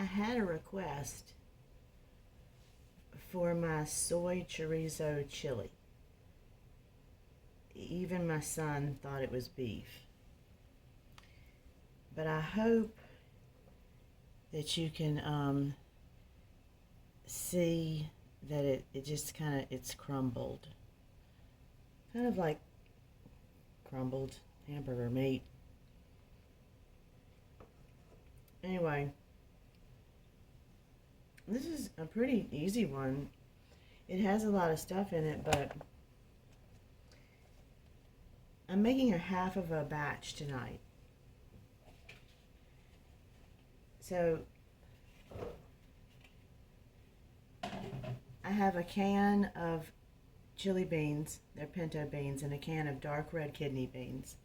I had a request for my soy chorizo chili. Even my son thought it was beef. But I hope that you can see that it just kind of, it's crumbled. Kind of like crumbled hamburger meat. Anyway, this is a pretty easy one. It has a lot of stuff in it, but I'm making a half of a batch tonight. So I have a can of chili beans, they're pinto beans, and a can of dark red kidney beans.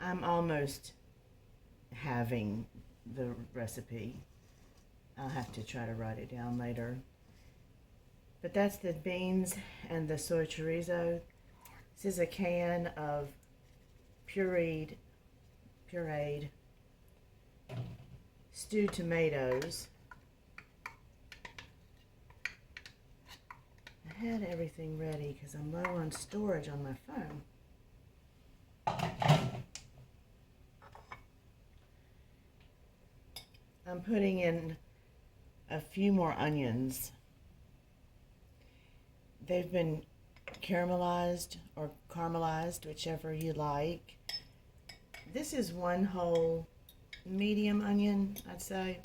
I'm almost having the recipe. I'll have to try to write it down later. But that's the beans and the soy chorizo. This is a can of pureed stewed tomatoes. I had everything ready because I'm low on storage on my phone. I'm putting in a few more onions. They've been caramelized or caramelized, whichever you like. This is one whole medium onion, I'd say.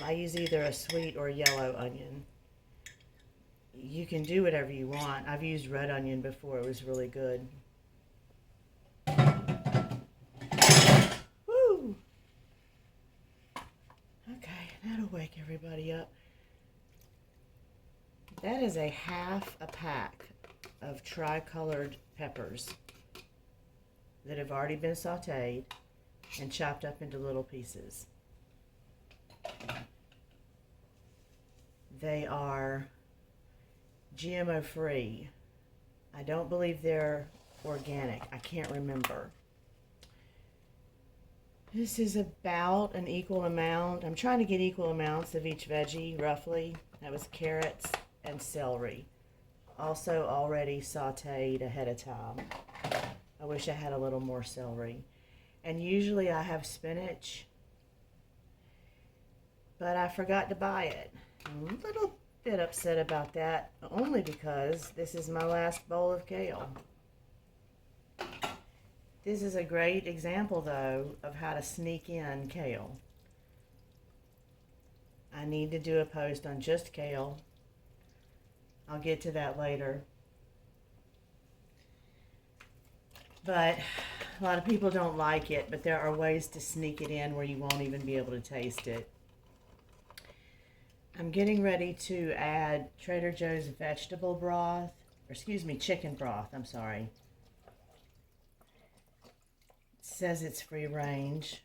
I use either a sweet or yellow onion. You can do whatever you want. I've used red onion before. It was really good. Woo! Okay, that'll wake everybody up. That is a half a pack of tri-colored peppers that have already been sauteed and chopped up into little pieces. They are GMO free. I don't believe they're organic. I can't remember. This is about an equal amount. I'm trying to get equal amounts of each veggie, roughly. That was carrots and celery. Also already sauteed ahead of time. I wish I had a little more celery. And usually I have spinach, but I forgot to buy it. I'm a little bit upset about that, only because this is my last bowl of kale. This is a great example, though, of how to sneak in kale. I need to do a post on just kale. I'll get to that later. But a lot of people don't like it, but there are ways to sneak it in where you won't even be able to taste it. I'm getting ready to add Trader Joe's vegetable broth, or excuse me, chicken broth, I'm sorry. It says it's free range.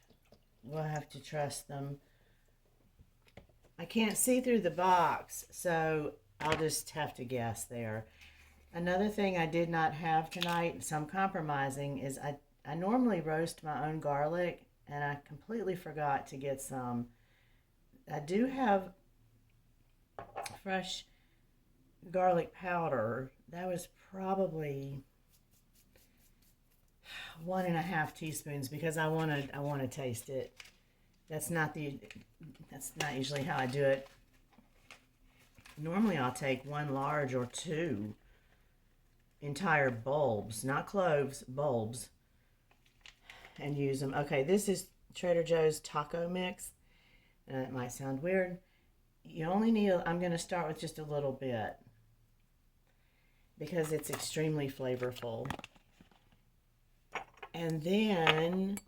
We'll have to trust them. I can't see through the box, so I'll just have to guess there. Another thing I did not have tonight, so I'm compromising, is I normally roast my own garlic, and I completely forgot to get some. I do have fresh garlic powder. That was probably 1.5 teaspoons because I want to taste it. That's not usually how I do it. Normally I'll take 1 large or 2 entire bulbs, not cloves, bulbs, and use them. Okay, this is Trader Joe's taco mix. It might sound weird. You only need, I'm going to start with just a little bit because it's extremely flavorful. And then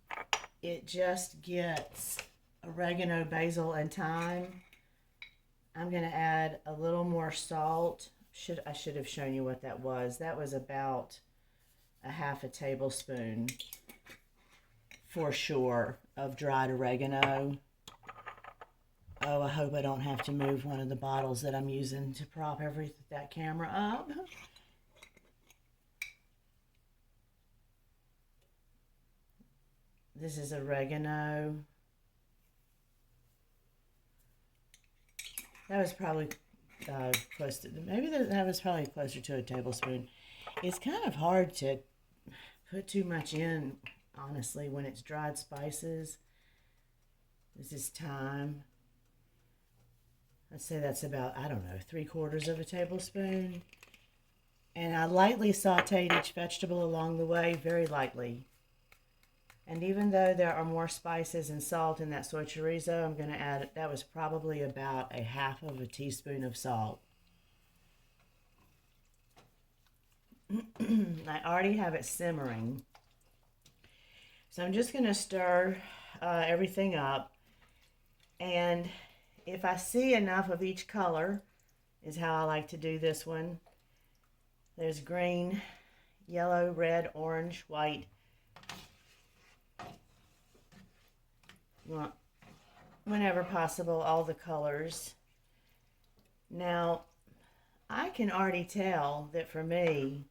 it just gets oregano, basil, and thyme. I'm going to add a little more salt. I should have shown you what that was. That was about a half a tablespoon for sure of dried oregano. Oh, I hope I don't have to move one of the bottles that I'm using to prop that camera up. This is oregano. That was probably close to, maybe that was probably closer to a tablespoon. It's kind of hard to put too much in, honestly, when it's dried spices. This is thyme. I'd say that's about, I don't know, 3/4 of a tablespoon. And I lightly sauteed each vegetable along the way, very lightly. And even though there are more spices and salt in that soy chorizo, I'm going to add, that was probably about 1/2 of a teaspoon of salt. I already have it simmering. So I'm just going to stir everything up. And if I see enough of each color, is how I like to do this one. There's green, yellow, red, orange, white. You want, whenever possible, all the colors. Now, I can already tell that for me,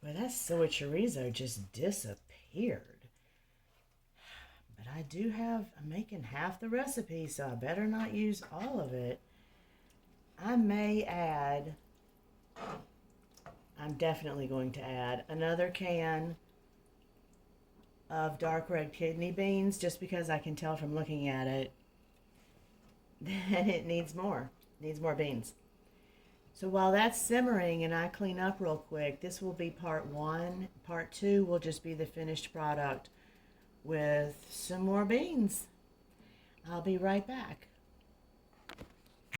well, that soy chorizo just disappeared. But I do have, I'm making half the recipe, so I better not use all of it. I may add, I'm definitely going to add another can of dark red kidney beans, just because I can tell from looking at it that it needs more beans. So while that's simmering and I clean up real quick, this will be part 1. Part 2 will just be the finished product with some more beans. I'll be right back.